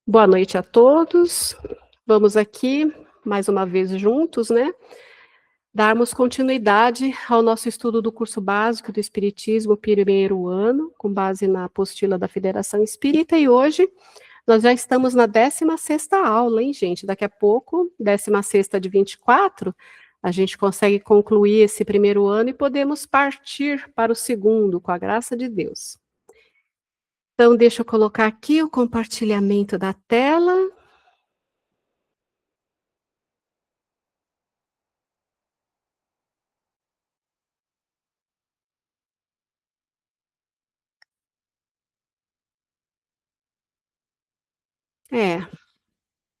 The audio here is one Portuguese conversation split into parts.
Boa noite a todos. Vamos aqui, mais uma vez juntos, né, darmos continuidade ao nosso estudo do curso básico do Espiritismo, primeiro ano, com base na apostila da Federação Espírita, e hoje nós já estamos na 16ª aula, hein, gente? Daqui a pouco, 16ª de 24, a gente consegue concluir esse primeiro ano e podemos partir para o segundo, com a graça de Deus. Então, deixa eu colocar aqui o compartilhamento da tela.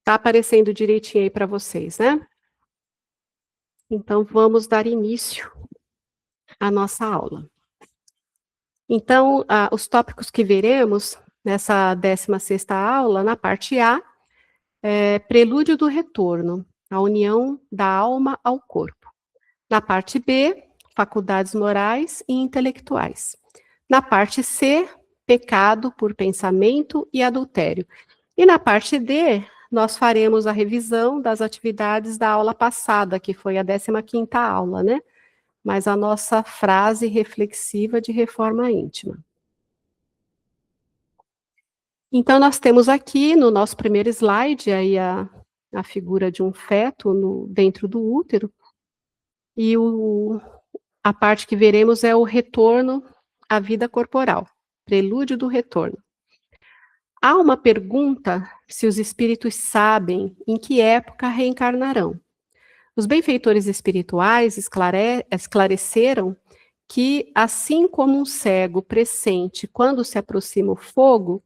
Tá aparecendo direitinho aí para vocês, né? Então, vamos dar início à nossa aula. Então, os tópicos que veremos nessa 16ª aula, na parte A, é Prelúdio do Retorno, a união da alma ao corpo. Na parte B, faculdades morais e intelectuais. Na parte C, pecado por pensamento e adultério. E na parte D, nós faremos a revisão das atividades da aula passada, que foi a 15ª aula, né? Mas a nossa frase reflexiva de reforma íntima. Então, nós temos aqui no nosso primeiro slide aí a figura de um feto dentro do útero, e a parte que veremos é o retorno à vida corporal, prelúdio do retorno. Há uma pergunta se os espíritos sabem em que época reencarnarão. Os benfeitores espirituais esclareceram que, assim como um cego pressente quando se aproxima o fogo,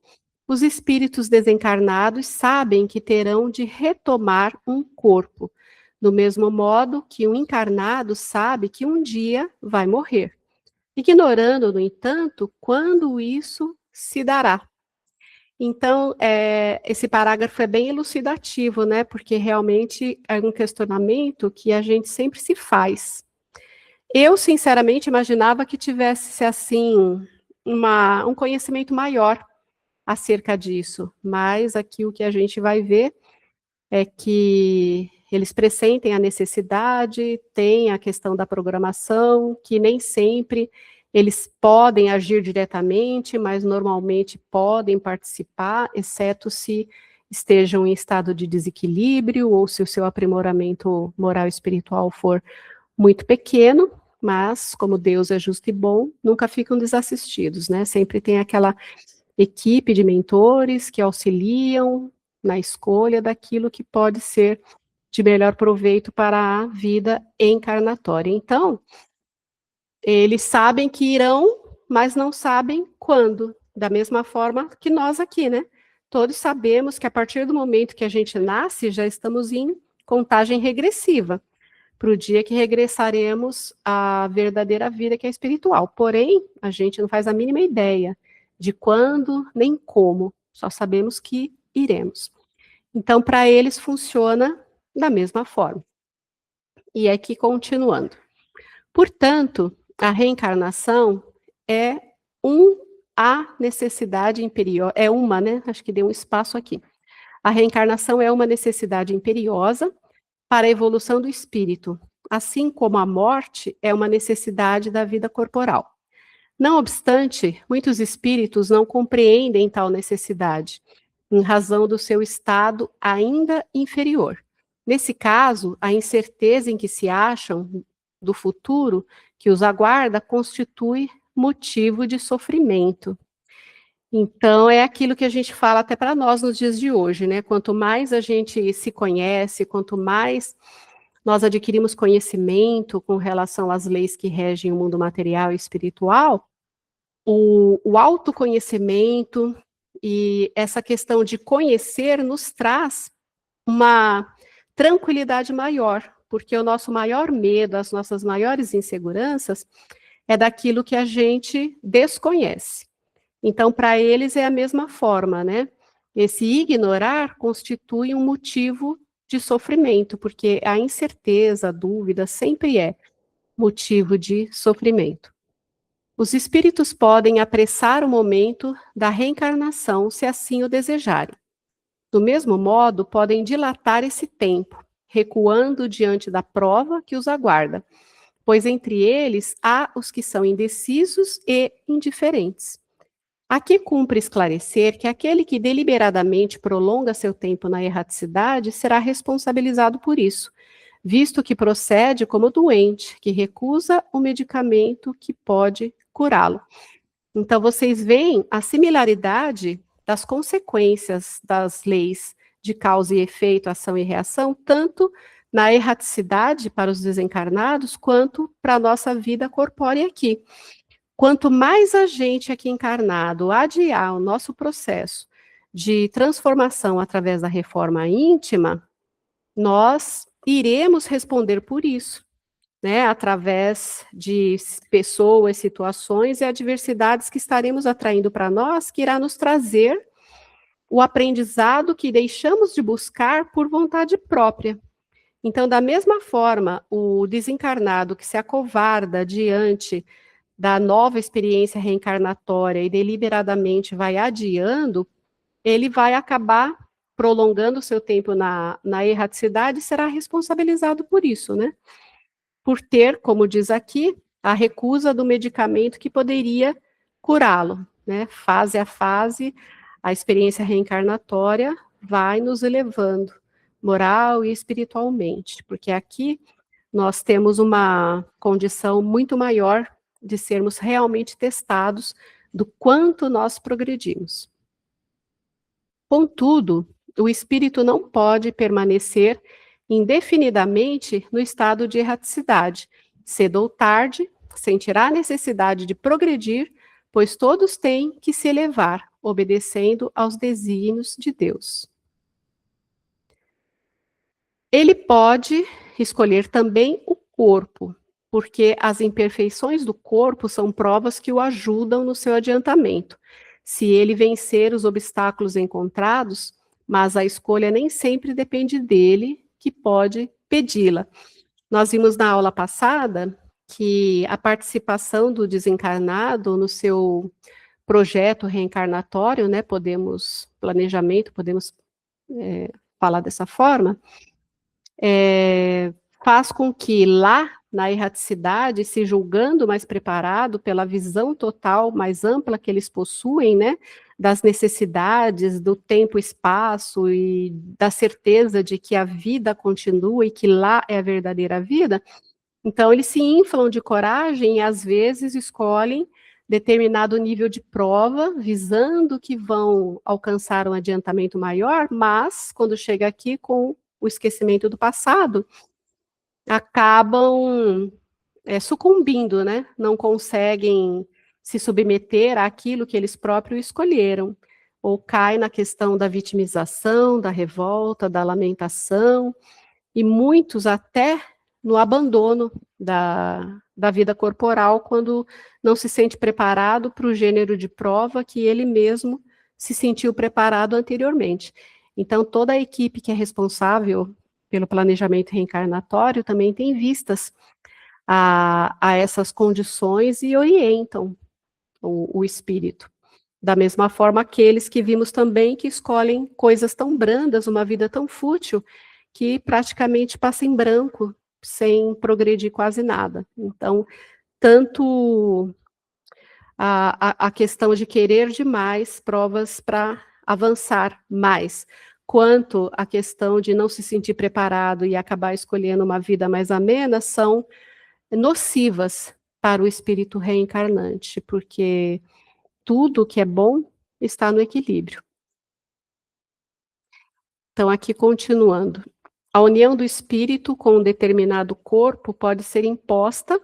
os espíritos desencarnados sabem que terão de retomar um corpo, do mesmo modo que um encarnado sabe que um dia vai morrer, ignorando, no entanto, quando isso se dará. Então, esse parágrafo é bem elucidativo, né? Porque realmente é um questionamento que a gente sempre se faz. Eu, sinceramente, imaginava que tivesse, assim, um conhecimento maior acerca disso, mas aqui o que a gente vai ver é que eles pressentem a necessidade, tem a questão da programação, que nem sempre eles podem agir diretamente, mas normalmente podem participar, exceto se estejam em estado de desequilíbrio ou se o seu aprimoramento moral e espiritual for muito pequeno, mas como Deus é justo e bom, nunca ficam desassistidos, né? Sempre tem aquela equipe de mentores que auxiliam na escolha daquilo que pode ser de melhor proveito para a vida encarnatória. Então, eles sabem que irão, mas não sabem quando, da mesma forma que nós aqui, né? Todos sabemos que a partir do momento que a gente nasce, já estamos em contagem regressiva para o dia que regressaremos à verdadeira vida que é espiritual. Porém, a gente não faz a mínima ideia de quando nem como, só sabemos que iremos. Então, para eles funciona da mesma forma. E aqui continuando. Portanto, a reencarnação é a necessidade imperiosa, é uma, né? Acho que deu um espaço aqui. A reencarnação é uma necessidade imperiosa para a evolução do espírito, assim como a morte é uma necessidade da vida corporal. Não obstante, muitos espíritos não compreendem tal necessidade, em razão do seu estado ainda inferior. Nesse caso, a incerteza em que se acham do futuro que os aguarda constitui motivo de sofrimento. Então, é aquilo que a gente fala até para nós nos dias de hoje, né? Quanto mais a gente se conhece, quanto mais nós adquirimos conhecimento com relação às leis que regem o mundo material e espiritual, o autoconhecimento e essa questão de conhecer nos traz uma tranquilidade maior, porque o nosso maior medo, as nossas maiores inseguranças é daquilo que a gente desconhece. Então, para eles é a mesma forma, né? Esse ignorar constitui um motivo de sofrimento, porque a incerteza, a dúvida sempre é motivo de sofrimento. Os espíritos podem apressar o momento da reencarnação, se assim o desejarem. Do mesmo modo, podem dilatar esse tempo, recuando diante da prova que os aguarda, pois entre eles há os que são indecisos e indiferentes. Aqui cumpre esclarecer que aquele que deliberadamente prolonga seu tempo na erraticidade será responsabilizado por isso, visto que procede como doente, que recusa o medicamento que pode curá-lo. Então, vocês veem a similaridade das consequências das leis de causa e efeito, ação e reação, tanto na erraticidade para os desencarnados, quanto para a nossa vida corpórea aqui. Quanto mais a gente aqui encarnado adiar o nosso processo de transformação através da reforma íntima, nós iremos responder por isso, né, através de pessoas, situações e adversidades que estaremos atraindo para nós, que irá nos trazer o aprendizado que deixamos de buscar por vontade própria. Então, da mesma forma, o desencarnado que se acovarda diante da nova experiência reencarnatória e deliberadamente vai adiando, ele vai acabar prolongando o seu tempo na erraticidade e será responsabilizado por isso, né? Por ter, como diz aqui, a recusa do medicamento que poderia curá-lo, né? Fase a fase, a experiência reencarnatória vai nos elevando, moral e espiritualmente, porque aqui nós temos uma condição muito maior de sermos realmente testados do quanto nós progredimos. Contudo, o espírito não pode permanecer indefinidamente no estado de erraticidade. Cedo ou tarde, sentirá a necessidade de progredir, pois todos têm que se elevar, obedecendo aos desígnios de Deus. Ele pode escolher também o corpo, porque as imperfeições do corpo são provas que o ajudam no seu adiantamento. Se ele vencer os obstáculos encontrados, mas a escolha nem sempre depende dele, que pode pedi-la. Nós vimos na aula passada que a participação do desencarnado no seu projeto reencarnatório, né, planejamento, podemos falar dessa forma, faz com que lá na erraticidade, se julgando mais preparado pela visão total mais ampla que eles possuem, né, das necessidades, do tempo, espaço e da certeza de que a vida continua e que lá é a verdadeira vida, então eles se inflam de coragem e às vezes escolhem determinado nível de prova, visando que vão alcançar um adiantamento maior, mas quando chega aqui com o esquecimento do passado, acabam sucumbindo, né? Não conseguem se submeter àquilo que eles próprios escolheram, ou cai na questão da vitimização, da revolta, da lamentação, e muitos até no abandono da vida corporal, quando não se sente preparado para o gênero de prova que ele mesmo se sentiu preparado anteriormente. Então, toda a equipe que é responsável pelo planejamento reencarnatório também tem vistas a essas condições e orientam o espírito. Da mesma forma, aqueles que vimos também que escolhem coisas tão brandas, uma vida tão fútil, que praticamente passa em branco, sem progredir quase nada. Então, tanto a questão de querer demais provas para avançar mais, quanto a questão de não se sentir preparado e acabar escolhendo uma vida mais amena, são nocivas para o espírito reencarnante, porque tudo que é bom está no equilíbrio. Então, aqui continuando. A união do espírito com um determinado corpo pode ser imposta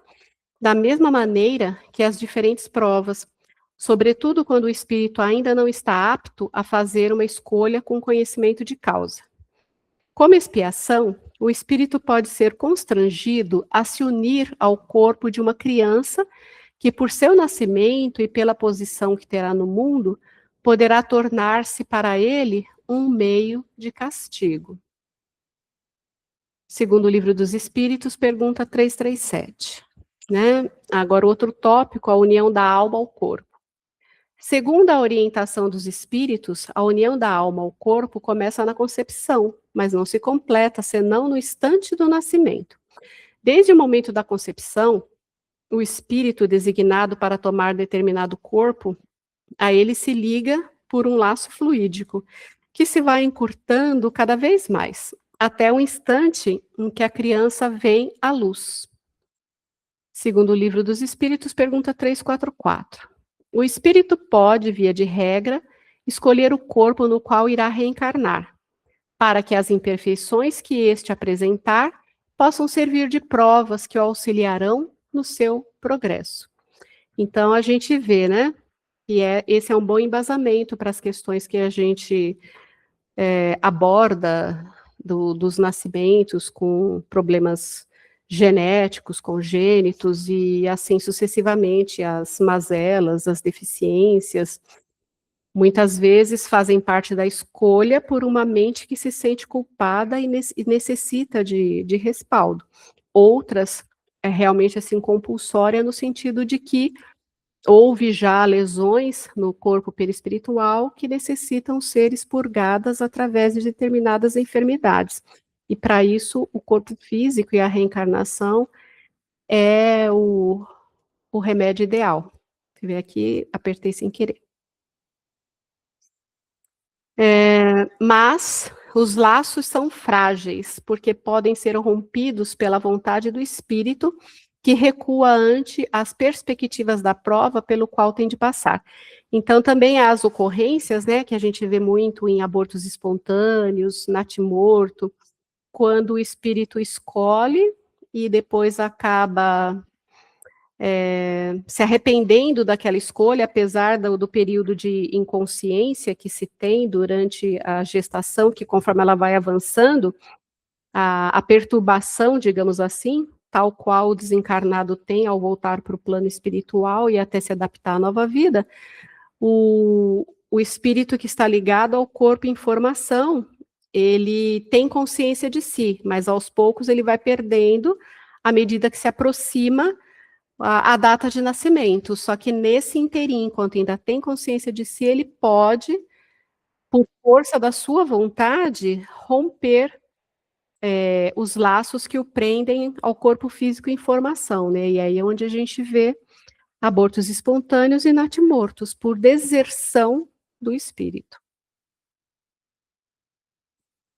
da mesma maneira que as diferentes provas, sobretudo quando o espírito ainda não está apto a fazer uma escolha com conhecimento de causa. Como expiação, o espírito pode ser constrangido a se unir ao corpo de uma criança que, por seu nascimento e pela posição que terá no mundo, poderá tornar-se para ele um meio de castigo. Segundo o Livro dos Espíritos, pergunta 337. Né? Agora, outro tópico, a união da alma ao corpo. Segundo a orientação dos espíritos, a união da alma ao corpo começa na concepção, mas não se completa senão no instante do nascimento. Desde o momento da concepção, o espírito designado para tomar determinado corpo, a ele se liga por um laço fluídico, que se vai encurtando cada vez mais, até o instante em que a criança vem à luz. Segundo o Livro dos Espíritos, pergunta 344. O espírito pode, via de regra, escolher o corpo no qual irá reencarnar, para que as imperfeições que este apresentar possam servir de provas que o auxiliarão no seu progresso. Então, a gente vê, né, esse é um bom embasamento para as questões que a gente aborda dos nascimentos com problemas genéticos, congênitos e assim sucessivamente, as mazelas, as deficiências, muitas vezes fazem parte da escolha por uma mente que se sente culpada e necessita de respaldo. Outras é realmente assim compulsória no sentido de que houve já lesões no corpo perispiritual que necessitam ser expurgadas através de determinadas enfermidades. E para isso, o corpo físico e a reencarnação é o remédio ideal. Você vê aqui, apertei sem querer. Mas os laços são frágeis, porque podem ser rompidos pela vontade do espírito, que recua ante as perspectivas da prova pelo qual tem de passar. Então, também há as ocorrências, né, que a gente vê muito em abortos espontâneos, natimorto, quando o espírito escolhe e depois acaba se arrependendo daquela escolha, apesar do período de inconsciência que se tem durante a gestação, que conforme ela vai avançando, a perturbação, digamos assim, tal qual o desencarnado tem ao voltar para o plano espiritual e até se adaptar à nova vida, o espírito que está ligado ao corpo em formação, ele tem consciência de si, mas aos poucos ele vai perdendo à medida que se aproxima a data de nascimento, só que nesse inteirinho, enquanto ainda tem consciência de si, ele pode, por força da sua vontade, romper os laços que o prendem ao corpo físico em formação, né? E aí é onde a gente vê abortos espontâneos e natimortos, por deserção do espírito.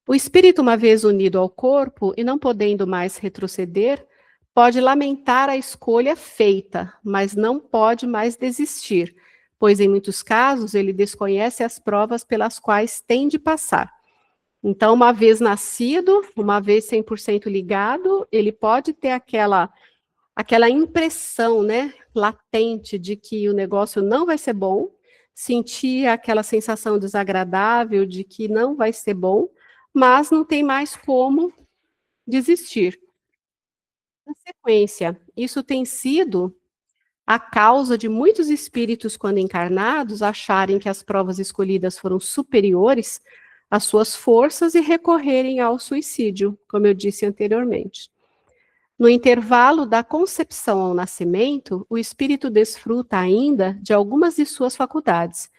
O espírito, uma vez unido ao corpo e não podendo mais retroceder, pode lamentar a escolha feita, mas não pode mais desistir, pois em muitos casos ele desconhece as provas pelas quais tem de passar. Então, uma vez nascido, uma vez 100% ligado, ele pode ter aquela impressão, né, latente de que o negócio não vai ser bom, sentir aquela sensação desagradável de que não vai ser bom, mas não tem mais como desistir. Na sequência, isso tem sido a causa de muitos espíritos, quando encarnados, acharem que as provas escolhidas foram superiores às suas forças e recorrerem ao suicídio, como eu disse anteriormente. No intervalo da concepção ao nascimento, o espírito desfruta ainda de algumas de suas faculdades,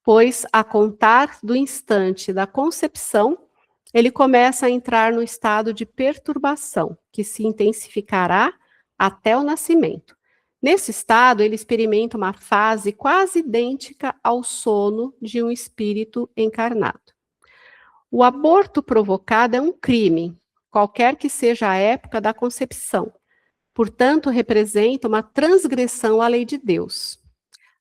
pois, a contar do instante da concepção, ele começa a entrar no estado de perturbação, que se intensificará até o nascimento. Nesse estado, ele experimenta uma fase quase idêntica ao sono de um espírito encarnado. O aborto provocado é um crime, qualquer que seja a época da concepção. Portanto, representa uma transgressão à lei de Deus.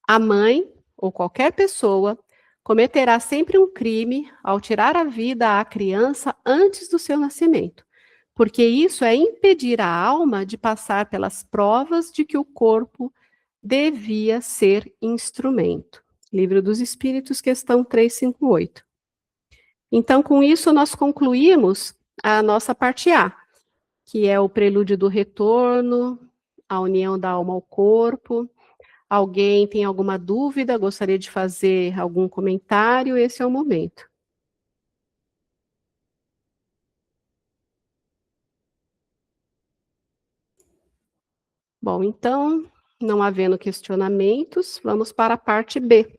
A mãe, ou qualquer pessoa, cometerá sempre um crime ao tirar a vida à criança antes do seu nascimento, porque isso é impedir a alma de passar pelas provas de que o corpo devia ser instrumento. Livro dos Espíritos, questão 358. Então, com isso, nós concluímos a nossa parte A, que é o prelúdio do retorno, a união da alma ao corpo. Alguém tem alguma dúvida, gostaria de fazer algum comentário? Esse é o momento. Bom, então, não havendo questionamentos, vamos para a parte B.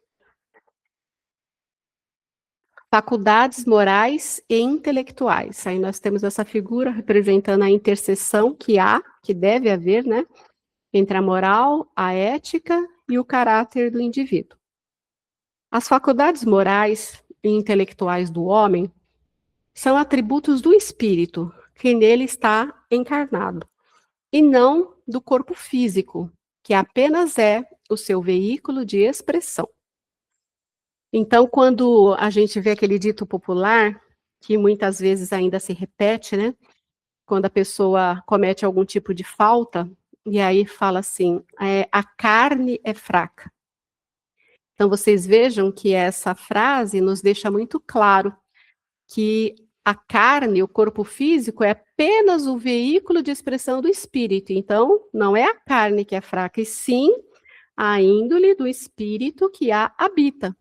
faculdades morais e intelectuais. Aí nós temos essa figura representando a interseção que deve haver, né, entre a moral, a ética e o caráter do indivíduo. As faculdades morais e intelectuais do homem são atributos do espírito, que nele está encarnado, e não do corpo físico, que apenas é o seu veículo de expressão. Então, quando a gente vê aquele dito popular, que muitas vezes ainda se repete, né? Quando a pessoa comete algum tipo de falta, e aí fala assim, a carne é fraca. Então, vocês vejam que essa frase nos deixa muito claro que a carne, o corpo físico, é apenas o veículo de expressão do espírito. Então, não é a carne que é fraca, e sim a índole do espírito que a habita,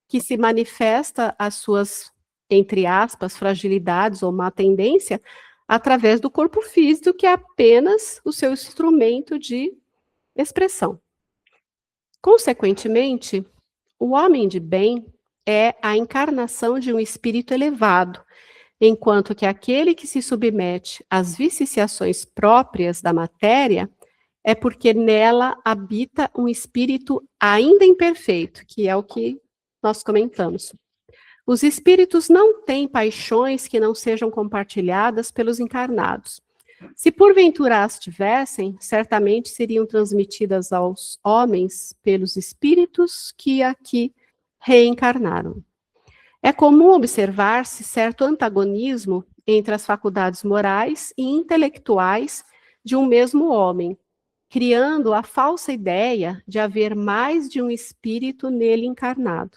que se manifesta as suas, entre aspas, fragilidades ou má tendência através do corpo físico, que é apenas o seu instrumento de expressão. Consequentemente, o homem de bem é a encarnação de um espírito elevado, enquanto que aquele que se submete às viciações próprias da matéria é porque nela habita um espírito ainda imperfeito, que é o que nós comentamos. Os espíritos não têm paixões que não sejam compartilhadas pelos encarnados. Se porventura as tivessem, certamente seriam transmitidas aos homens pelos espíritos que aqui reencarnaram. É comum observar-se certo antagonismo entre as faculdades morais e intelectuais de um mesmo homem, criando a falsa ideia de haver mais de um espírito nele encarnado.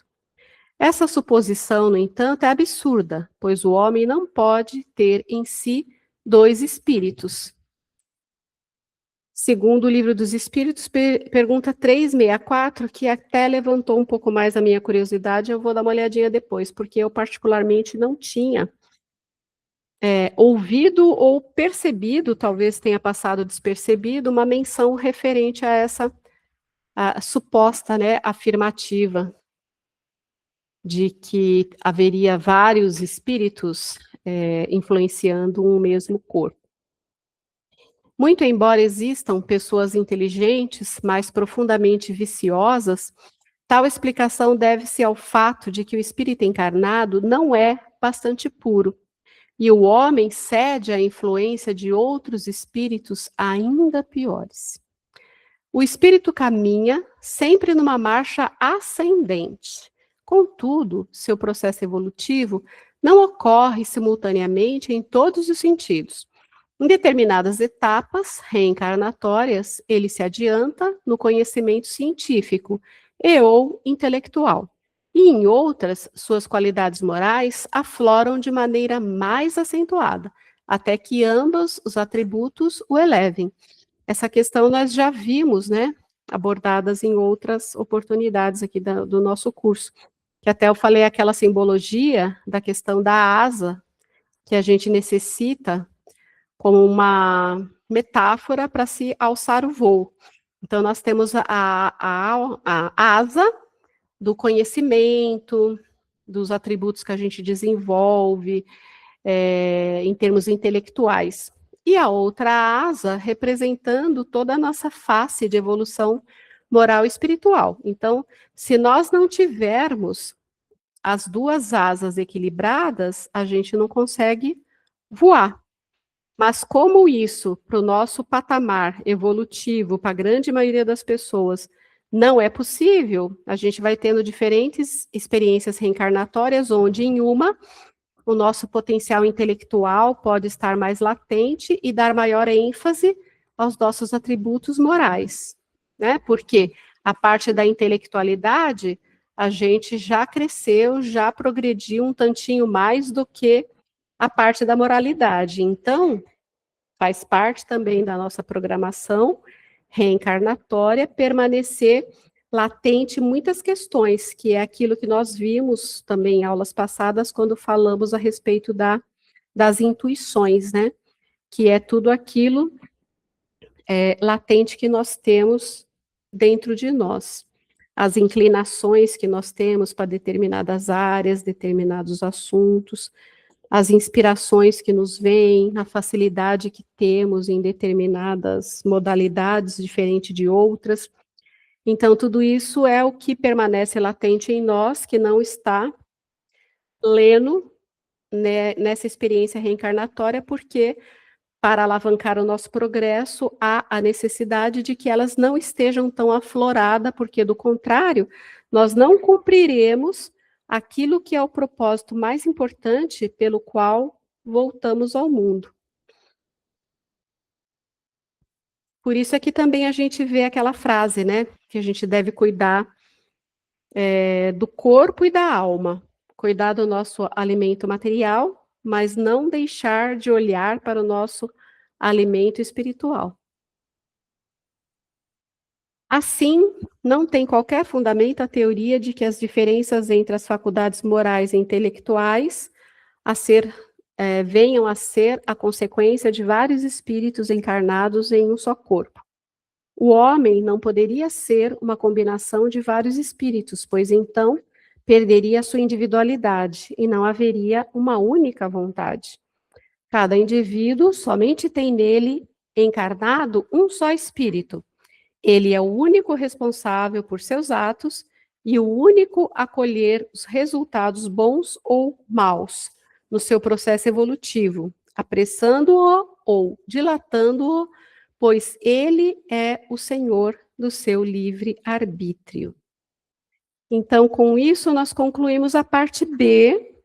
Essa suposição, no entanto, é absurda, pois o homem não pode ter em si dois espíritos. Segundo o Livro dos Espíritos, pergunta 364, que até levantou um pouco mais a minha curiosidade, eu vou dar uma olhadinha depois, porque eu particularmente não tinha ouvido ou percebido, talvez tenha passado despercebido, uma menção referente a essa suposta, né, afirmativa de que haveria vários espíritos influenciando um mesmo corpo. Muito embora existam pessoas inteligentes, mas profundamente viciosas, tal explicação deve-se ao fato de que o espírito encarnado não é bastante puro, e o homem cede à influência de outros espíritos ainda piores. O espírito caminha sempre numa marcha ascendente. Contudo, seu processo evolutivo não ocorre simultaneamente em todos os sentidos. Em determinadas etapas reencarnatórias, ele se adianta no conhecimento científico e ou intelectual. E em outras, suas qualidades morais afloram de maneira mais acentuada, até que ambos os atributos o elevem. Essa questão nós já vimos, né, abordadas em outras oportunidades aqui do nosso curso, que até eu falei aquela simbologia da questão da asa, que a gente necessita como uma metáfora para se alçar o voo. Então, nós temos a asa do conhecimento, dos atributos que a gente desenvolve, em termos intelectuais. E a outra asa representando toda a nossa face de evolução moral e espiritual. Então, se nós não tivermos as duas asas equilibradas, a gente não consegue voar. Mas como isso, para o nosso patamar evolutivo, para a grande maioria das pessoas, não é possível, a gente vai tendo diferentes experiências reencarnatórias, onde em uma o nosso potencial intelectual pode estar mais latente e dar maior ênfase aos nossos atributos morais, né? Porque a parte da intelectualidade, a gente já cresceu, já progrediu um tantinho mais do que a parte da moralidade. Então, faz parte também da nossa programação reencarnatória permanecer latente muitas questões, que é aquilo que nós vimos também em aulas passadas, quando falamos a respeito das intuições, né? Que é tudo aquilo latente que nós temos dentro de nós. as inclinações que nós temos para determinadas áreas, determinados assuntos, as inspirações que nos vêm, a facilidade que temos em determinadas modalidades, diferente de outras. Então, tudo isso é o que permanece latente em nós, que não está pleno, né, nessa experiência reencarnatória, porque para alavancar o nosso progresso, há a necessidade de que elas não estejam tão afloradas, porque, do contrário, nós não cumpriremos aquilo que é o propósito mais importante pelo qual voltamos ao mundo. Por isso é que também a gente vê aquela frase, né, que a gente deve cuidar do corpo e da alma, cuidar do nosso alimento material, mas não deixar de olhar para o nosso alimento espiritual. Assim, não tem qualquer fundamento a teoria de que as diferenças entre as faculdades morais e intelectuais venham a ser a consequência de vários espíritos encarnados em um só corpo. O homem não poderia ser uma combinação de vários espíritos, pois então perderia a sua individualidade e não haveria uma única vontade. Cada indivíduo somente tem nele encarnado um só espírito. Ele é o único responsável por seus atos e o único a colher os resultados bons ou maus no seu processo evolutivo, apressando-o ou dilatando-o, pois ele é o senhor do seu livre arbítrio. Então, com isso, nós concluímos a parte B,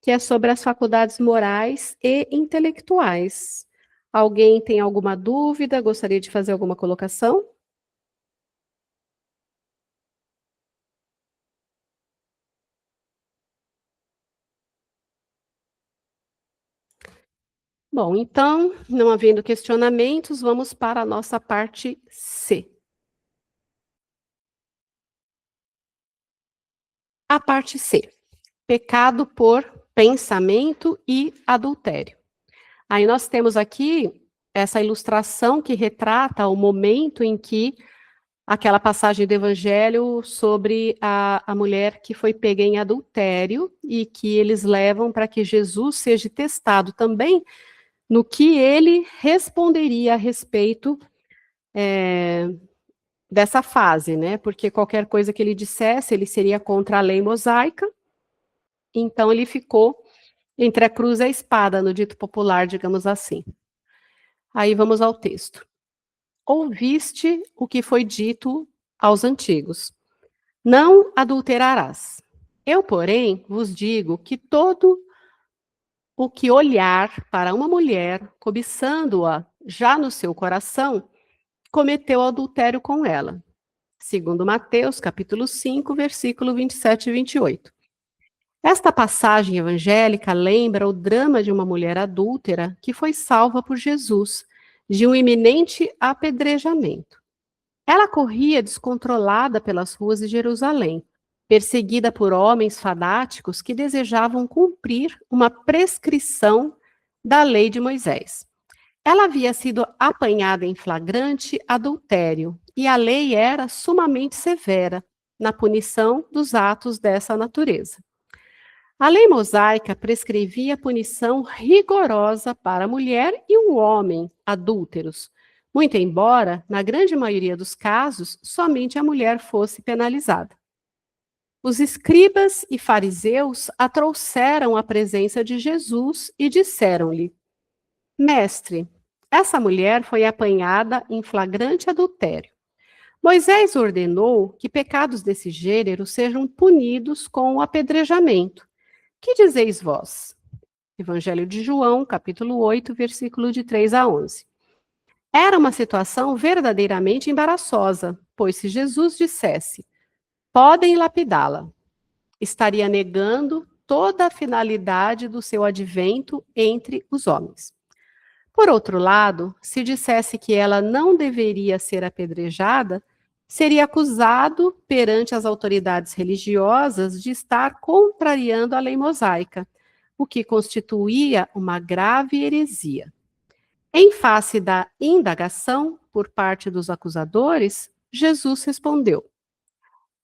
que é sobre as faculdades morais e intelectuais. Alguém tem alguma dúvida? Gostaria de fazer alguma colocação? Bom, então, não havendo questionamentos, vamos para a nossa parte C. A parte C, pecado por pensamento e adultério. Aí nós temos aqui essa ilustração que retrata o momento em que aquela passagem do Evangelho sobre a mulher que foi pega em adultério e que eles levam para que Jesus seja testado também no que ele responderia a respeito dessa fase, né? Porque qualquer coisa que ele dissesse, ele seria contra a lei mosaica, então ele ficou entre a cruz e a espada, no dito popular, digamos assim. Aí vamos ao texto. Ouviste o que foi dito aos antigos: não adulterarás. Eu, porém, vos digo que todo o que olhar para uma mulher, cobiçando-a já no seu coração, cometeu adultério com ela. Segundo Mateus, capítulo 5, versículo 27 e 28. Esta passagem evangélica lembra o drama de uma mulher adúltera que foi salva por Jesus de um iminente apedrejamento. Ela corria descontrolada pelas ruas de Jerusalém, perseguida por homens fanáticos que desejavam cumprir uma prescrição da lei de Moisés. Ela havia sido apanhada em flagrante adultério e a lei era sumamente severa na punição dos atos dessa natureza. A lei mosaica prescrevia punição rigorosa para a mulher e o homem adúlteros, muito embora, na grande maioria dos casos, somente a mulher fosse penalizada. Os escribas e fariseus a trouxeram à presença de Jesus e disseram-lhe: Mestre, essa mulher foi apanhada em flagrante adultério. Moisés ordenou que pecados desse gênero sejam punidos com o apedrejamento. Que dizeis vós? Evangelho de João, capítulo 8, versículo de 3 a 11. Era uma situação verdadeiramente embaraçosa, pois se Jesus dissesse, podem lapidá-la, estaria negando toda a finalidade do seu advento entre os homens. Por outro lado, se dissesse que ela não deveria ser apedrejada, seria acusado perante as autoridades religiosas de estar contrariando a lei mosaica, o que constituía uma grave heresia. Em face da indagação por parte dos acusadores, Jesus respondeu: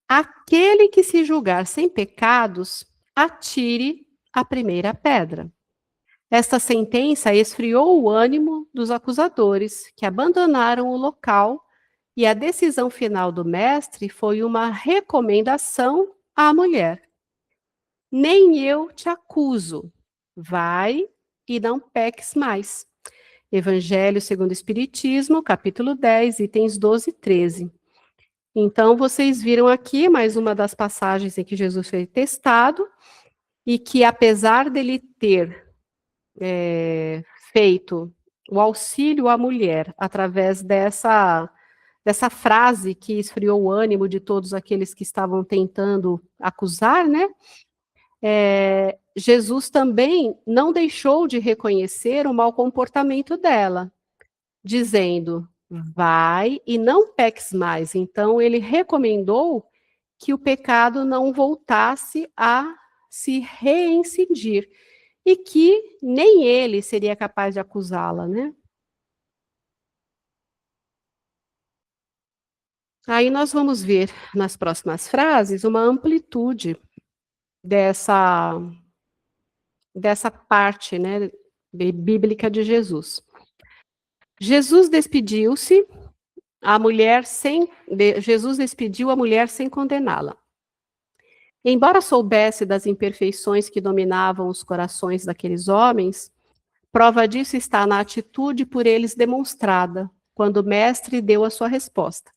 Aquele que se julgar sem pecados, atire a primeira pedra. Esta sentença esfriou o ânimo dos acusadores, que abandonaram o local, e a decisão final do mestre foi uma recomendação à mulher: nem eu te acuso, vai e não peques mais. Evangelho segundo o Espiritismo, capítulo 10, itens 12 e 13. Então, vocês viram aqui mais uma das passagens em que Jesus foi testado, e que apesar dele ter feito o auxílio à mulher através dessa frase que esfriou o ânimo de todos aqueles que estavam tentando acusar, né? Jesus também não deixou de reconhecer o mau comportamento dela, dizendo: vai e não peques mais. Então, ele recomendou que o pecado não voltasse a se reincidir e que nem ele seria capaz de acusá-la, né? Aí nós vamos ver nas próximas frases uma amplitude dessa dessa parte, né, bíblica de Jesus. Jesus despediu-se, Jesus despediu a mulher sem condená-la. Embora soubesse das imperfeições que dominavam os corações daqueles homens, prova disso está na atitude por eles demonstrada, quando o mestre deu a sua resposta.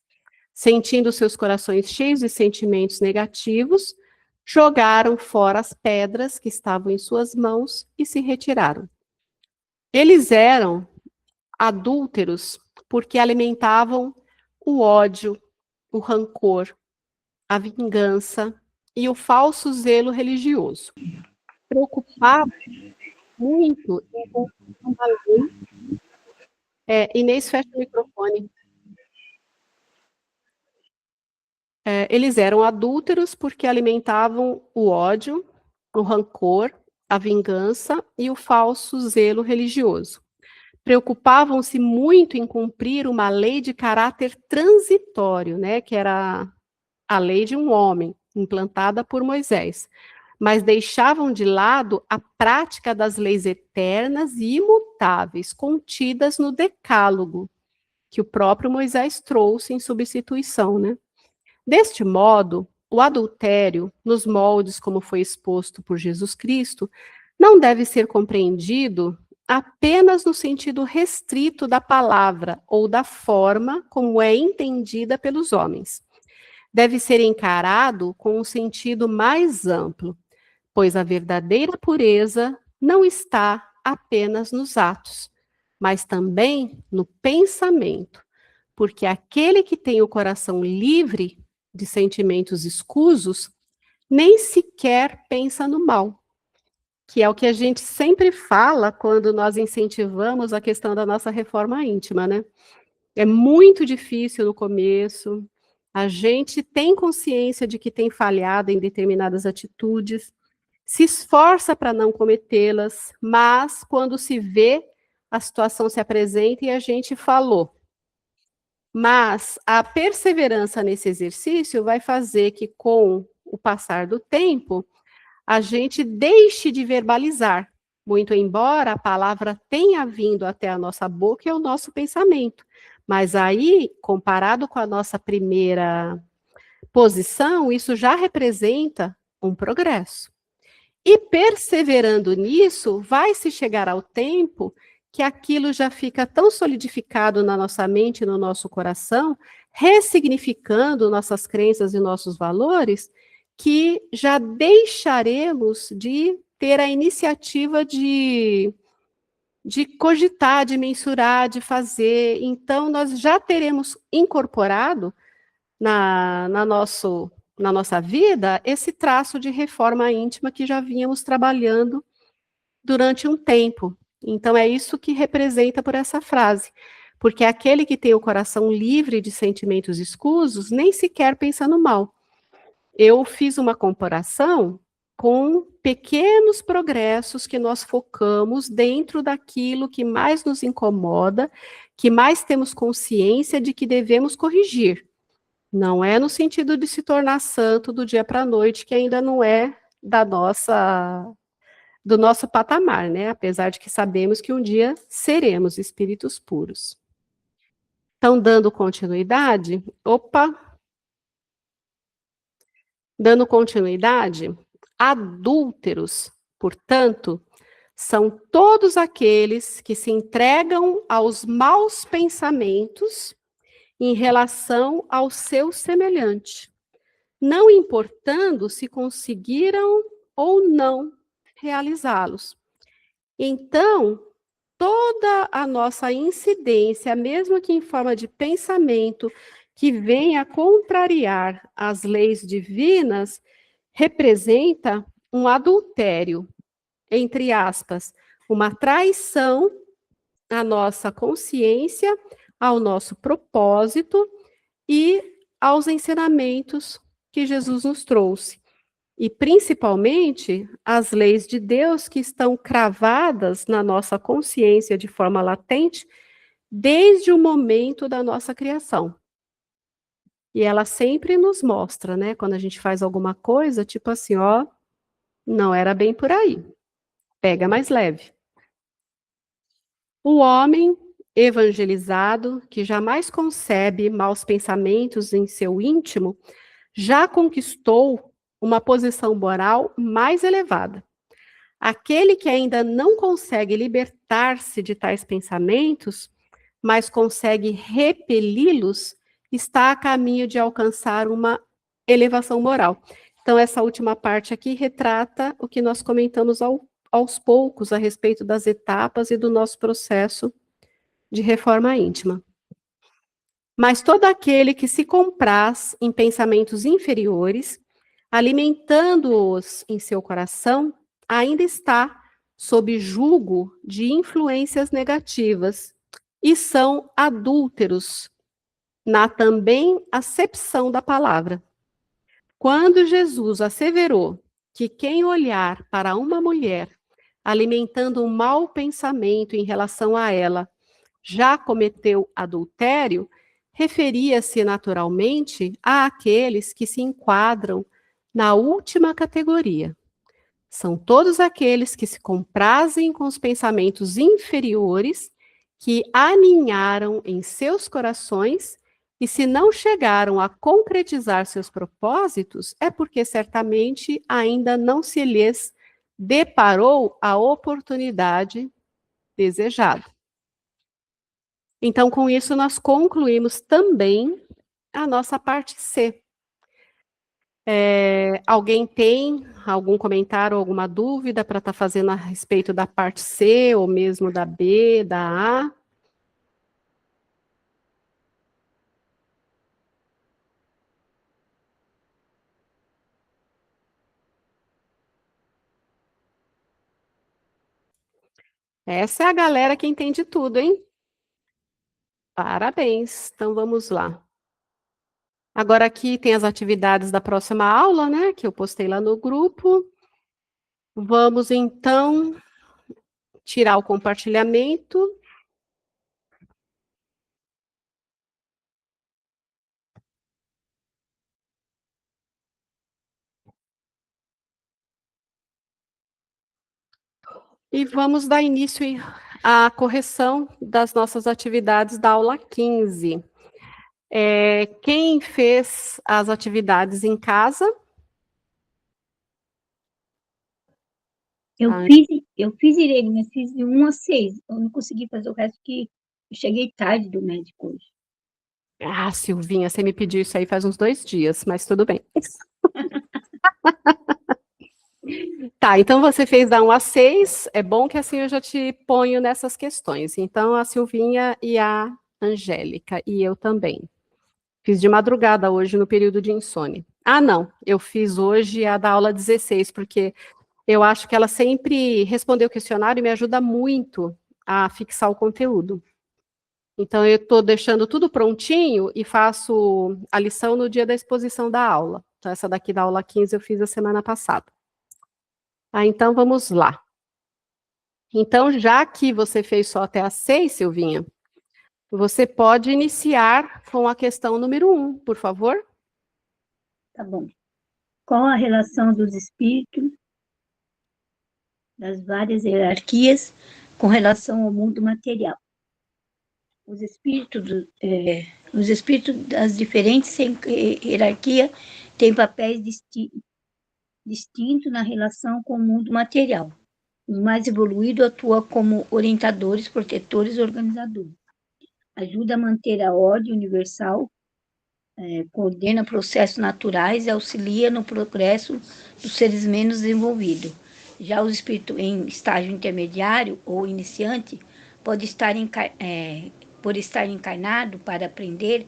Sentindo seus corações cheios de sentimentos negativos, jogaram fora as pedras que estavam em suas mãos e se retiraram. Eles eram adúlteros porque alimentavam o ódio, o rancor, a vingança e o falso zelo religioso. Preocupavam muito em cumprir uma lei. Inês, fecha o microfone. Eles eram adúlteros porque alimentavam o ódio, o rancor, a vingança e o falso zelo religioso. Preocupavam-se muito em cumprir uma lei de caráter transitório, né, que era a lei de um homem, implantada por Moisés, mas deixavam de lado a prática das leis eternas e imutáveis contidas no Decálogo, que o próprio Moisés trouxe em substituição, né? Deste modo, o adultério, nos moldes como foi exposto por Jesus Cristo, não deve ser compreendido apenas no sentido restrito da palavra ou da forma como é entendida pelos homens. Deve ser encarado com um sentido mais amplo, pois a verdadeira pureza não está apenas nos atos, mas também no pensamento, porque aquele que tem o coração livre de sentimentos escusos nem sequer pensa no mal, que é o que a gente sempre fala quando nós incentivamos a questão da nossa reforma íntima, né? É muito difícil no começo, a gente tem consciência de que tem falhado em determinadas atitudes, se esforça para não cometê-las, mas quando se vê, a situação se apresenta e a gente falou. Mas a perseverança nesse exercício vai fazer que, com o passar do tempo, a gente deixe de verbalizar, muito embora a palavra tenha vindo até a nossa boca e ao nosso pensamento. Mas aí, comparado com a nossa primeira posição, isso já representa um progresso. E perseverando nisso, vai se chegar ao tempo que aquilo já fica tão solidificado na nossa mente, no nosso coração, ressignificando nossas crenças e nossos valores, que já deixaremos de ter a iniciativa de cogitar, de mensurar, de fazer. Então, nós já teremos incorporado na nossa vida esse traço de reforma íntima que já vínhamos trabalhando durante um tempo. Então, é isso que representa por essa frase. Porque aquele que tem o coração livre de sentimentos escusos nem sequer pensa no mal. Eu fiz uma comparação com pequenos progressos que nós focamos dentro daquilo que mais nos incomoda, que mais temos consciência de que devemos corrigir. Não é no sentido de se tornar santo do dia para a noite, que ainda não é do nosso patamar, né? Apesar de que sabemos que um dia seremos espíritos puros. Então, dando continuidade, adúlteros, portanto, são todos aqueles que se entregam aos maus pensamentos em relação ao seu semelhante, não importando se conseguiram ou não realizá-los. Então, toda a nossa incidência, mesmo que em forma de pensamento, que venha contrariar as leis divinas, representa um adultério, entre aspas, uma traição à nossa consciência, ao nosso propósito e aos ensinamentos que Jesus nos trouxe. E principalmente as leis de Deus que estão cravadas na nossa consciência de forma latente desde o momento da nossa criação. E ela sempre nos mostra, né, quando a gente faz alguma coisa, tipo assim, ó, não era bem por aí. Pega mais leve. O homem evangelizado, que jamais concebe maus pensamentos em seu íntimo, já conquistou uma posição moral mais elevada. Aquele que ainda não consegue libertar-se de tais pensamentos, mas consegue repeli-los, está a caminho de alcançar uma elevação moral. Então, essa última parte aqui retrata o que nós comentamos aos poucos a respeito das etapas e do nosso processo de reforma íntima. Mas todo aquele que se compraz em pensamentos inferiores, alimentando-os em seu coração, ainda está sob julgo de influências negativas e são adúlteros na também acepção da palavra. Quando Jesus asseverou que quem olhar para uma mulher alimentando um mau pensamento em relação a ela já cometeu adultério, referia-se naturalmente àqueles que se enquadram na última categoria. São todos aqueles que se comprazem com os pensamentos inferiores, que aninharam em seus corações, e se não chegaram a concretizar seus propósitos, é porque certamente ainda não se lhes deparou a oportunidade desejada. Então, com isso, nós concluímos também a nossa parte C. Alguém tem algum comentário, alguma dúvida para estar fazendo a respeito da parte C, ou mesmo da B, da A? Essa é a galera que entende tudo, hein? Parabéns. Então, vamos lá. Agora aqui tem as atividades da próxima aula, né? Que eu postei lá no grupo. Vamos, então, tirar o compartilhamento. E vamos dar início à correção das nossas atividades da aula 15. Quem fez as atividades em casa? Eu Ah, fiz direito, mas fiz de 1 a 6. Eu não consegui fazer o resto que eu cheguei tarde do médico hoje. Silvinha, você me pediu isso aí faz uns 2 dias, mas tudo bem. Tá, então você fez da 1 a 6, é bom que assim eu já te ponho nessas questões. Então, a Silvinha e a Angélica, e eu também. Fiz de madrugada hoje no período de insônia. Ah, não, eu fiz hoje a da aula 16, porque eu acho que ela sempre respondeu o questionário e me ajuda muito a fixar o conteúdo. Então, eu estou deixando tudo prontinho e faço a lição no dia da exposição da aula. Então, essa daqui da aula 15 eu fiz a semana passada. Então, vamos lá. Então, já que você fez só até às 6, Silvinha, Você pode iniciar com a questão número 1, por favor. Tá bom. Qual a relação dos espíritos das várias hierarquias com relação ao mundo material? Os espíritos das diferentes hierarquias têm papéis distintos na relação com o mundo material. Os mais evoluídos atuam como orientadores, protetores e organizadores. Ajuda a manter a ordem universal, coordena processos naturais e auxilia no progresso dos seres menos desenvolvidos. Já os espíritos em estágio intermediário ou iniciante pode estar por estar encarnado para aprender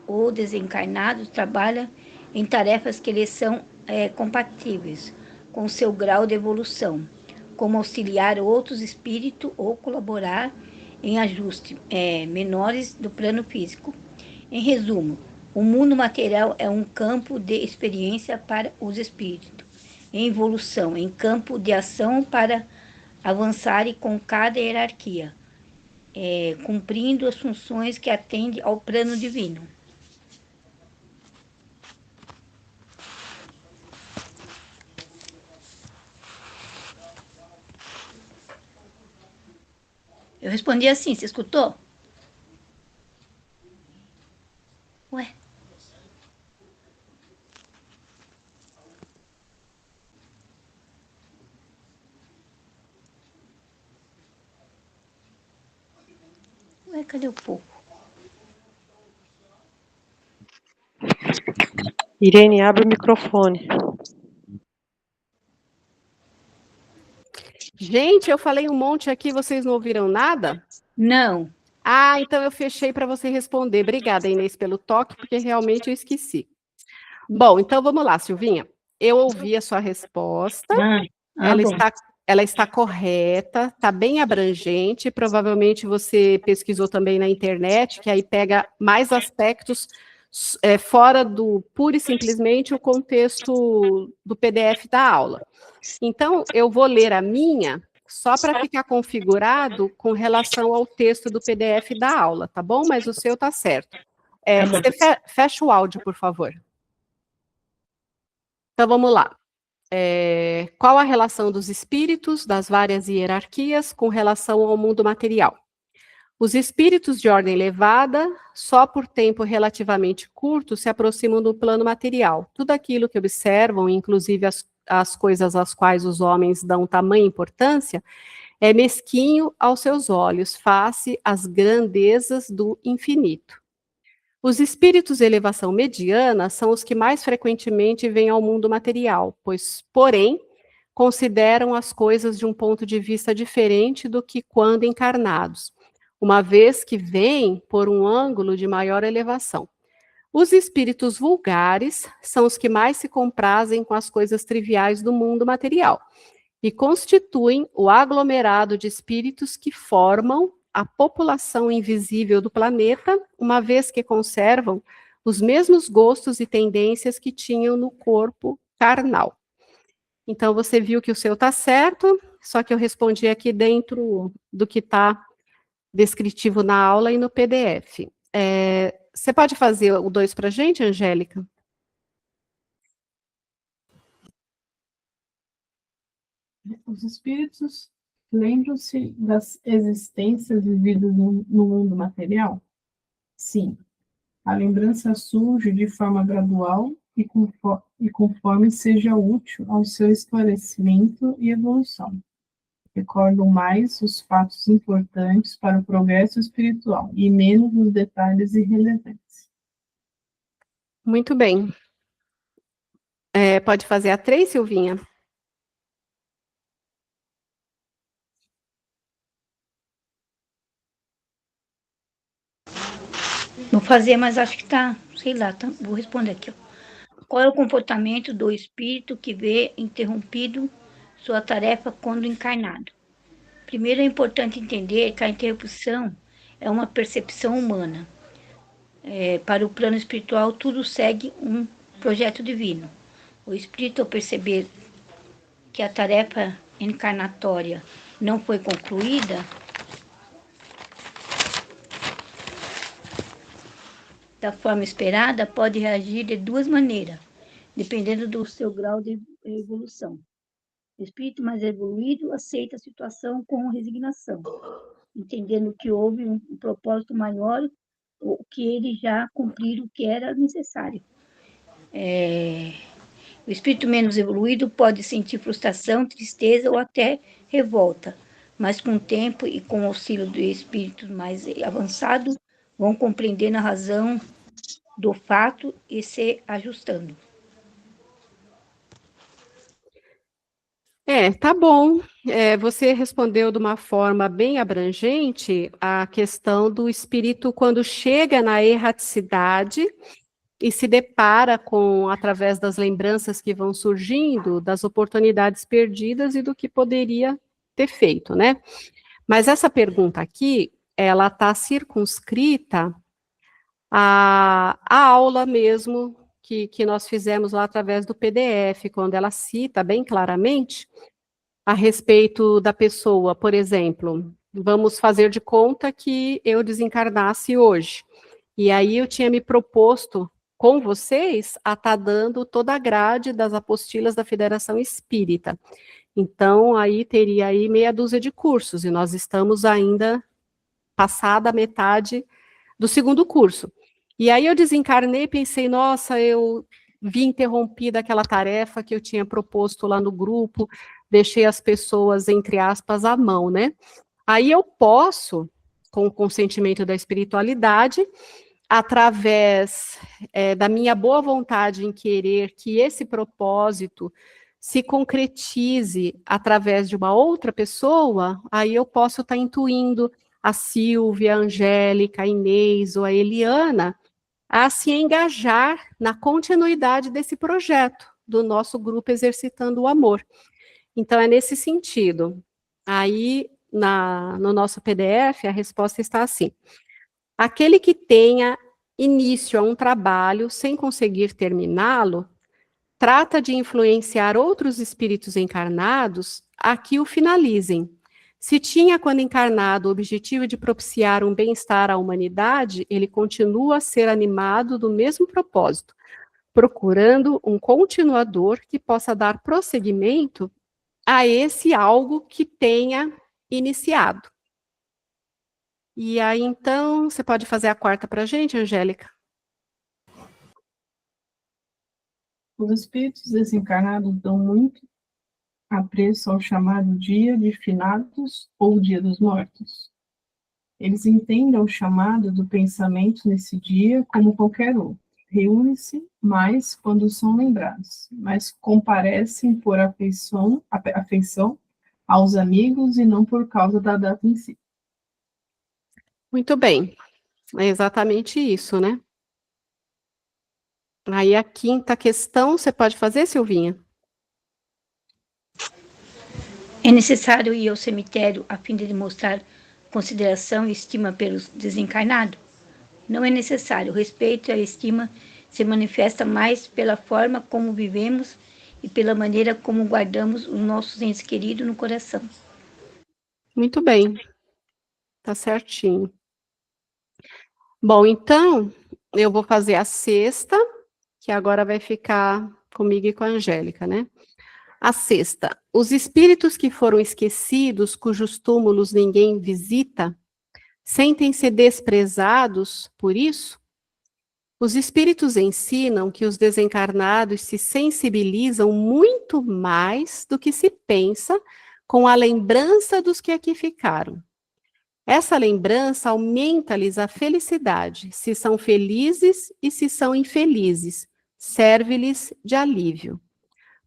ou desencarnado trabalha em tarefas que lhes são compatíveis com seu grau de evolução, como auxiliar outros espíritos ou colaborar em ajustes menores do plano físico. Em resumo, o mundo material é um campo de experiência para os espíritos, em evolução, em campo de ação para avançarem com cada hierarquia, cumprindo as funções que atendem ao plano divino. Eu respondi assim, você escutou? Ué? Ué, cadê o povo? Irene, abre o microfone. Gente, eu falei um monte aqui, vocês não ouviram nada? Não. Ah, então eu fechei para você responder. Obrigada, Inês, pelo toque, porque realmente eu esqueci. Bom, então vamos lá, Silvinha. Eu ouvi a sua resposta. Ela bom. ela está correta, está bem abrangente. Provavelmente você pesquisou também na internet, que aí pega mais aspectos fora do pura e simplesmente o contexto do PDF da aula. Então, eu vou ler a minha só para ficar configurado com relação ao texto do PDF da aula, tá bom? Mas o seu está certo. Você fecha o áudio, por favor. Então, vamos lá. Qual a relação dos espíritos das várias hierarquias com relação ao mundo material? Os espíritos de ordem elevada, só por tempo relativamente curto, se aproximam do plano material. Tudo aquilo que observam, inclusive as coisas às quais os homens dão tamanha importância, é mesquinho aos seus olhos, face às grandezas do infinito. Os espíritos de elevação mediana são os que mais frequentemente vêm ao mundo material, porém, consideram as coisas de um ponto de vista diferente do que quando encarnados, uma vez que vêm por um ângulo de maior elevação. Os espíritos vulgares são os que mais se comprazem com as coisas triviais do mundo material e constituem o aglomerado de espíritos que formam a população invisível do planeta, uma vez que conservam os mesmos gostos e tendências que tinham no corpo carnal. Então, você viu que o seu está certo, só que eu respondi aqui dentro do que está descritivo na aula e no PDF. Você pode fazer o 2 para a gente, Angélica? Os espíritos lembram-se das existências vividas no mundo material? Sim. A lembrança surge de forma gradual e conforme seja útil ao seu esclarecimento e evolução. Recordam mais os fatos importantes para o progresso espiritual e menos os detalhes irrelevantes. Muito bem. Pode fazer a 3, Silvinha? Vou fazer, mas acho que tá, sei lá, vou responder aqui. Qual é o comportamento do espírito que vê interrompido sua tarefa quando encarnado? Primeiro, é importante entender que a interrupção é uma percepção humana. Para o plano espiritual, tudo segue um projeto divino. O espírito, ao perceber que a tarefa encarnatória não foi concluída, da forma esperada pode reagir de duas maneiras, dependendo do seu grau de evolução. O espírito mais evoluído aceita a situação com resignação, entendendo que houve um propósito maior, ou que ele já cumpriu o que era necessário. O espírito menos evoluído pode sentir frustração, tristeza ou até revolta, mas com o tempo e com o auxílio do espírito mais avançado, vão compreendendo a razão do fato e se ajustando. Tá bom. Você respondeu de uma forma bem abrangente a questão do espírito quando chega na erraticidade e se depara com, através das lembranças que vão surgindo, das oportunidades perdidas e do que poderia ter feito, né? Mas essa pergunta aqui, ela está circunscrita à aula mesmo que nós fizemos lá através do PDF, quando ela cita bem claramente a respeito da pessoa, por exemplo, vamos fazer de conta que eu desencarnasse hoje. E aí eu tinha me proposto com vocês a estar dando toda a grade das apostilas da Federação Espírita. Então, aí teria aí meia dúzia de cursos, e nós estamos ainda passada a metade do segundo curso. E aí eu desencarnei e pensei, nossa, eu vi interrompida aquela tarefa que eu tinha proposto lá no grupo, deixei as pessoas, entre aspas, à mão, né? Aí eu posso, com o consentimento da espiritualidade, através da minha boa vontade em querer que esse propósito se concretize através de uma outra pessoa, aí eu posso estar intuindo a Silvia, a Angélica, a Inês ou a Eliana a se engajar na continuidade desse projeto do nosso grupo Exercitando o Amor. Então, é nesse sentido. Aí, no nosso PDF, a resposta está assim: aquele que tenha início a um trabalho sem conseguir terminá-lo, trata de influenciar outros espíritos encarnados a que o finalizem. Se tinha, quando encarnado, o objetivo de propiciar um bem-estar à humanidade, ele continua a ser animado do mesmo propósito, procurando um continuador que possa dar prosseguimento a esse algo que tenha iniciado. E aí, então, você pode fazer a quarta para a gente, Angélica? Os espíritos desencarnados dão muito apreço ao chamado Dia de Finados ou Dia dos Mortos. Eles entendem o chamado do pensamento nesse dia como qualquer outro. Reúnem-se mais quando são lembrados, mas comparecem por afeição aos amigos e não por causa da data em si. Muito bem, é exatamente isso, né? Aí a quinta questão, você pode fazer, Silvinha? É necessário ir ao cemitério a fim de demonstrar consideração e estima pelos desencarnados? Não é necessário. O respeito e a estima se manifesta mais pela forma como vivemos e pela maneira como guardamos os nossos entes queridos no coração. Muito bem, tá certinho. Bom, então, eu vou fazer a sexta, que agora vai ficar comigo e com a Angélica, né? A sexta: os espíritos que foram esquecidos, cujos túmulos ninguém visita, sentem-se desprezados por isso? Os espíritos ensinam que os desencarnados se sensibilizam muito mais do que se pensa com a lembrança dos que aqui ficaram. Essa lembrança aumenta-lhes a felicidade, se são felizes e se são infelizes, serve-lhes de alívio.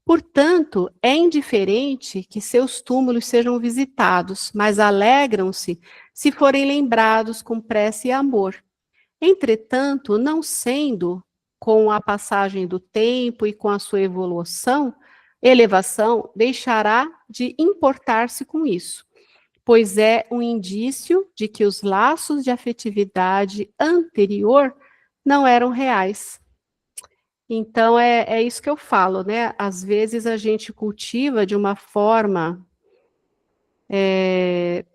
Portanto, é indiferente que seus túmulos sejam visitados, mas alegram-se se forem lembrados com prece e amor. Entretanto, não sendo, com a passagem do tempo e com a sua elevação, deixará de importar-se com isso, pois é um indício de que os laços de afetividade anterior não eram reais. Então, é isso que eu falo, né? Às vezes a gente cultiva de uma forma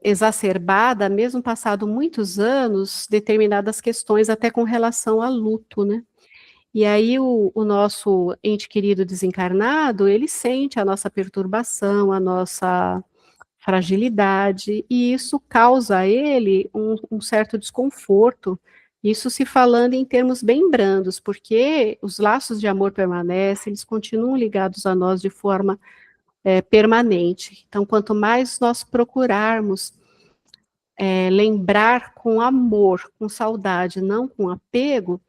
exacerbada, mesmo passado muitos anos, determinadas questões até com relação a luto, né? E aí o nosso ente querido desencarnado, ele sente a nossa perturbação, a nossa fragilidade, e isso causa a ele um certo desconforto, isso se falando em termos bem brandos, porque os laços de amor permanecem, eles continuam ligados a nós de forma permanente. Então, quanto mais nós procurarmos lembrar com amor, com saudade, não com apego,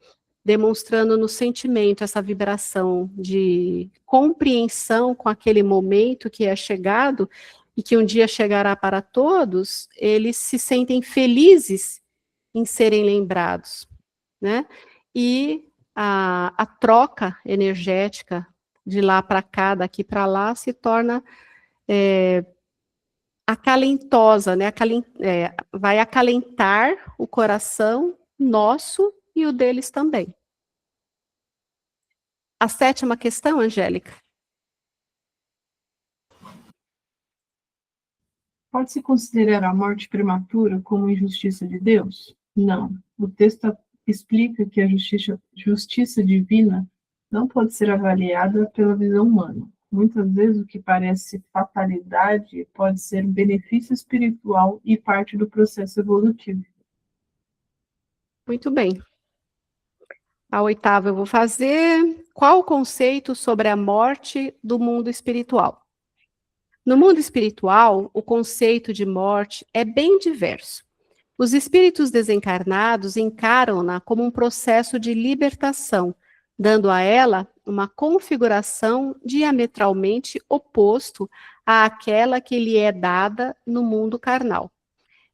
demonstrando no sentimento essa vibração de compreensão com aquele momento que é chegado e que um dia chegará para todos, eles se sentem felizes em serem lembrados, né? E a troca energética de lá para cá, daqui para lá, se torna acalentosa, né? Vai acalentar o coração nosso e o deles também. A 7ª questão, Angélica. Pode-se considerar a morte prematura como injustiça de Deus? Não. O texto explica que a justiça divina não pode ser avaliada pela visão humana. Muitas vezes o que parece fatalidade pode ser um benefício espiritual e parte do processo evolutivo. Muito bem. A 8ª eu vou fazer. Qual o conceito sobre a morte do mundo espiritual? No mundo espiritual, o conceito de morte é bem diverso. Os espíritos desencarnados encaram-na como um processo de libertação, dando a ela uma configuração diametralmente oposto àquela que lhe é dada no mundo carnal.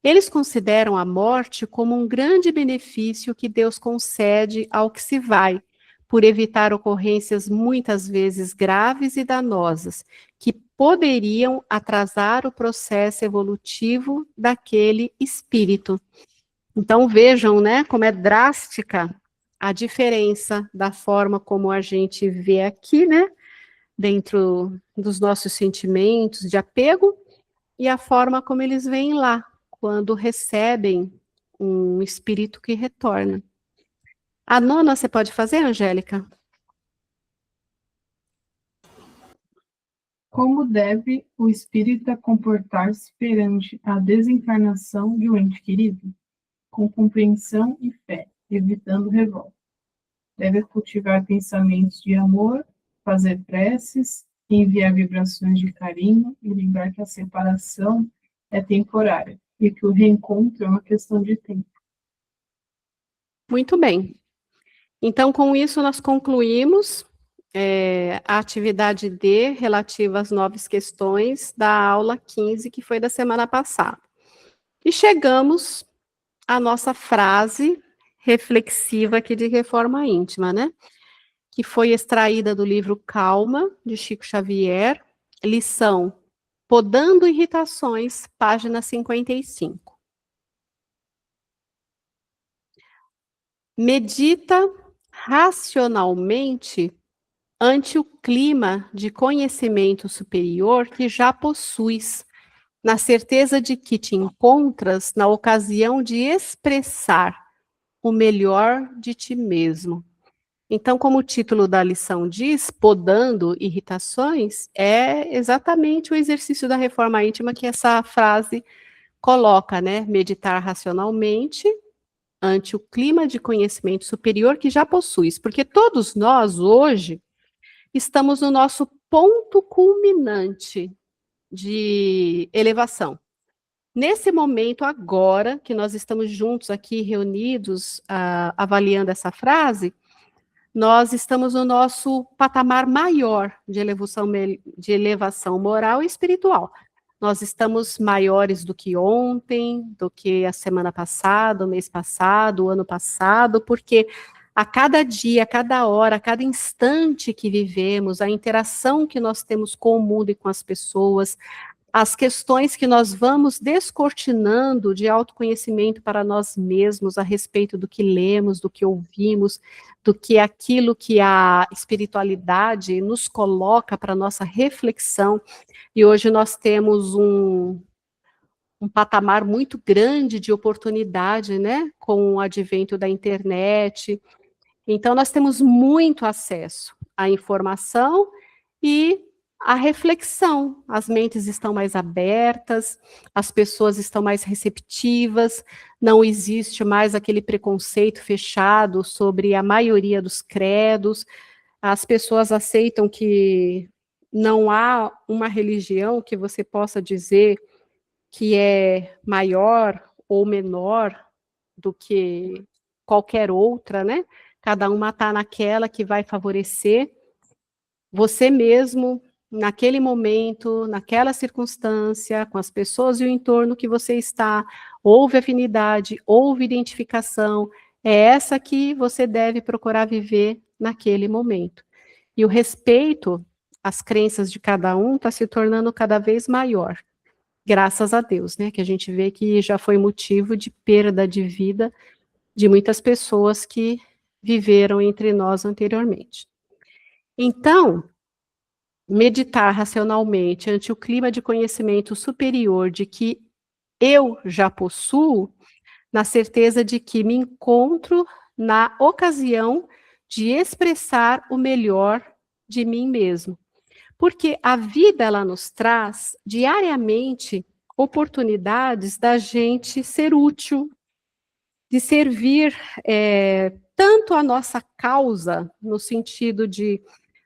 Eles consideram a morte como um grande benefício que Deus concede ao que se vai, por evitar ocorrências muitas vezes graves e danosas, que poderiam atrasar o processo evolutivo daquele espírito. Então vejam, né, como é drástica a diferença da forma como a gente vê aqui, né, dentro dos nossos sentimentos de apego, e a forma como eles veem lá, quando recebem um espírito que retorna. A 9ª você pode fazer, Angélica? Como deve o espírita comportar-se perante a desencarnação de um ente querido? Com compreensão e fé, evitando revolta. Deve cultivar pensamentos de amor, fazer preces, enviar vibrações de carinho e lembrar que a separação é temporária e que o reencontro é uma questão de tempo. Muito bem. Então, com isso, nós concluímos a atividade D relativa às 9 questões da aula 15, que foi da semana passada. E chegamos à nossa frase reflexiva aqui de reforma íntima, né? Que foi extraída do livro Calma, de Chico Xavier, lição Podando Irritações, página 55. Medita racionalmente ante o clima de conhecimento superior que já possuis, na certeza de que te encontras na ocasião de expressar o melhor de ti mesmo. Então, como o título da lição diz, podando irritações, é exatamente o exercício da reforma íntima que essa frase coloca, né? Meditar racionalmente ante o clima de conhecimento superior que já possuis, porque todos nós, hoje, estamos no nosso ponto culminante de elevação. Nesse momento, agora, que nós estamos juntos aqui, reunidos, avaliando essa frase, nós estamos no nosso patamar maior de elevação moral e espiritual. Nós estamos maiores do que ontem, do que a semana passada, o mês passado, o ano passado, porque a cada dia, a cada hora, a cada instante que vivemos, a interação que nós temos com o mundo e com as pessoas, as questões que nós vamos descortinando de autoconhecimento para nós mesmos a respeito do que lemos, do que ouvimos, do que aquilo que a espiritualidade nos coloca para nossa reflexão. E hoje nós temos um patamar muito grande de oportunidade, né, com o advento da internet. Então, nós temos muito acesso à informação e à reflexão. As mentes estão mais abertas, as pessoas estão mais receptivas, não existe mais aquele preconceito fechado sobre a maioria dos credos, as pessoas aceitam que não há uma religião que você possa dizer que é maior ou menor do que qualquer outra, né? Cada uma está naquela que vai favorecer você mesmo, naquele momento, naquela circunstância, com as pessoas e o entorno que você está. Houve afinidade, houve identificação, é essa que você deve procurar viver naquele momento. E o respeito às crenças de cada um está se tornando cada vez maior. Graças a Deus, né? Que a gente vê que já foi motivo de perda de vida de muitas pessoas que viveram entre nós anteriormente. Então, meditar racionalmente ante o clima de conhecimento superior de que eu já possuo, na certeza de que me encontro na ocasião de expressar o melhor de mim mesmo. Porque a vida, ela nos traz diariamente oportunidades da gente ser útil, de servir tanto a nossa causa, no sentido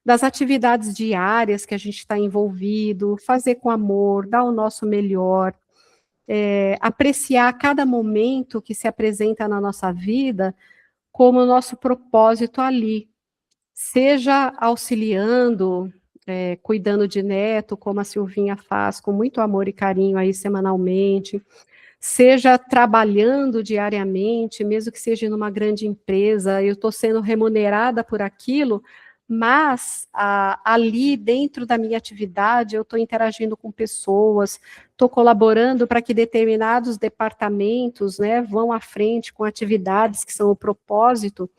das atividades diárias que a gente está envolvido, fazer com amor, dar o nosso melhor, apreciar cada momento que se apresenta na nossa vida como o nosso propósito ali, seja auxiliando, cuidando de neto, como a Silvinha faz, com muito amor e carinho aí semanalmente, seja trabalhando diariamente, mesmo que seja numa grande empresa, eu estou sendo remunerada por aquilo, mas ali dentro da minha atividade eu estou interagindo com pessoas, estou colaborando para que determinados departamentos, né, vão à frente com atividades que são o propósito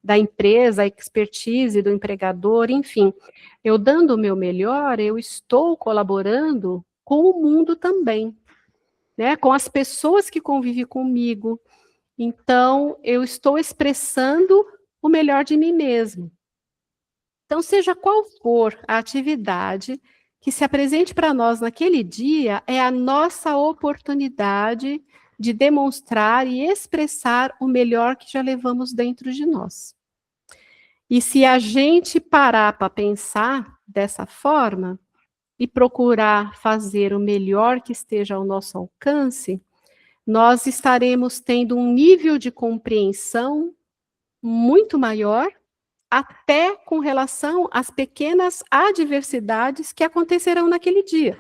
da empresa, a expertise do empregador, enfim, eu dando o meu melhor, eu estou colaborando com o mundo também, né, com as pessoas que convivem comigo. Então, eu estou expressando o melhor de mim mesmo. Então, seja qual for a atividade que se apresente para nós naquele dia, é a nossa oportunidade de demonstrar e expressar o melhor que já levamos dentro de nós. E se a gente parar para pensar dessa forma e procurar fazer o melhor que esteja ao nosso alcance, nós estaremos tendo um nível de compreensão muito maior, até com relação às pequenas adversidades que acontecerão naquele dia.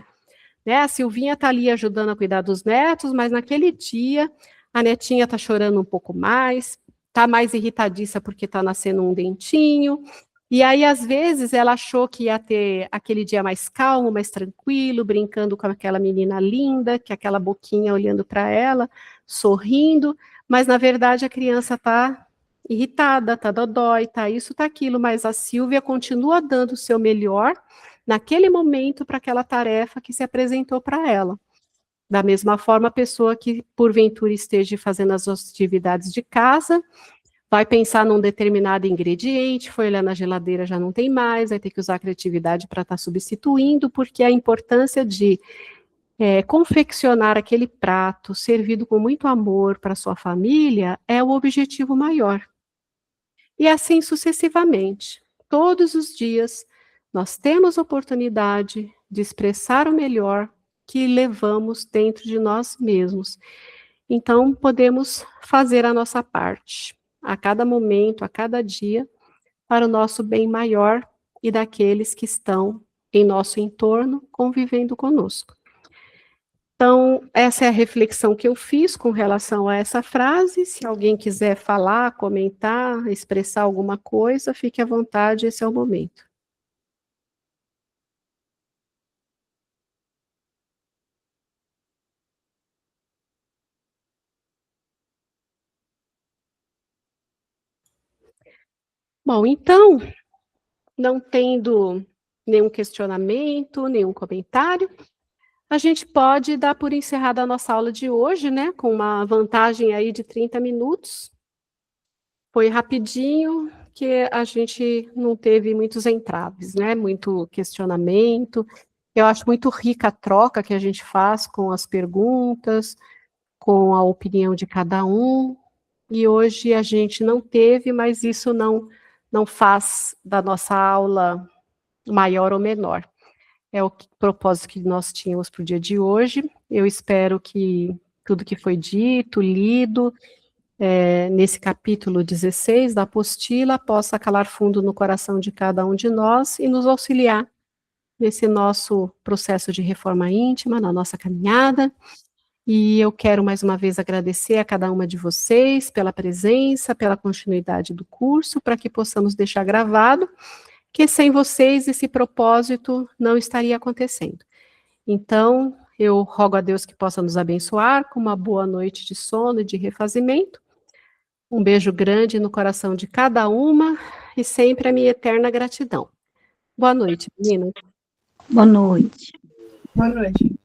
Né? A Silvinha está ali ajudando a cuidar dos netos, mas naquele dia a netinha está chorando um pouco mais, está mais irritadiça porque está nascendo um dentinho, e aí, às vezes, ela achou que ia ter aquele dia mais calmo, mais tranquilo, brincando com aquela menina linda, que aquela boquinha olhando para ela, sorrindo, mas, na verdade, a criança está irritada, está dodói, está isso, está aquilo, mas a Silvia continua dando o seu melhor naquele momento para aquela tarefa que se apresentou para ela. Da mesma forma, a pessoa que, porventura, esteja fazendo as atividades de casa, vai pensar num determinado ingrediente, foi olhar na geladeira, já não tem mais, vai ter que usar a criatividade para estar substituindo, porque a importância de confeccionar aquele prato, servido com muito amor para sua família, é o objetivo maior. E assim sucessivamente. Todos os dias, nós temos oportunidade de expressar o melhor que levamos dentro de nós mesmos. Então, podemos fazer a nossa parte a cada momento, a cada dia, para o nosso bem maior e daqueles que estão em nosso entorno convivendo conosco. Então, essa é a reflexão que eu fiz com relação a essa frase. Se alguém quiser falar, comentar, expressar alguma coisa, fique à vontade, esse é o momento. Bom, então, não tendo nenhum questionamento, nenhum comentário, a gente pode dar por encerrada a nossa aula de hoje, né? Com uma vantagem aí de 30 minutos. Foi rapidinho, que a gente não teve muitos entraves, né? Muito questionamento. Eu acho muito rica a troca que a gente faz com as perguntas, com a opinião de cada um. E hoje a gente não teve, mas isso não faz da nossa aula maior ou menor. É o propósito que nós tínhamos para o dia de hoje. Eu espero que tudo que foi dito, lido, nesse capítulo 16 da apostila, possa calar fundo no coração de cada um de nós e nos auxiliar nesse nosso processo de reforma íntima, na nossa caminhada. E eu quero mais uma vez agradecer a cada uma de vocês pela presença, pela continuidade do curso, para que possamos deixar gravado que sem vocês esse propósito não estaria acontecendo. Então, eu rogo a Deus que possa nos abençoar com uma boa noite de sono e de refazimento. Um beijo grande no coração de cada uma e sempre a minha eterna gratidão. Boa noite, meninas. Boa noite. Boa noite.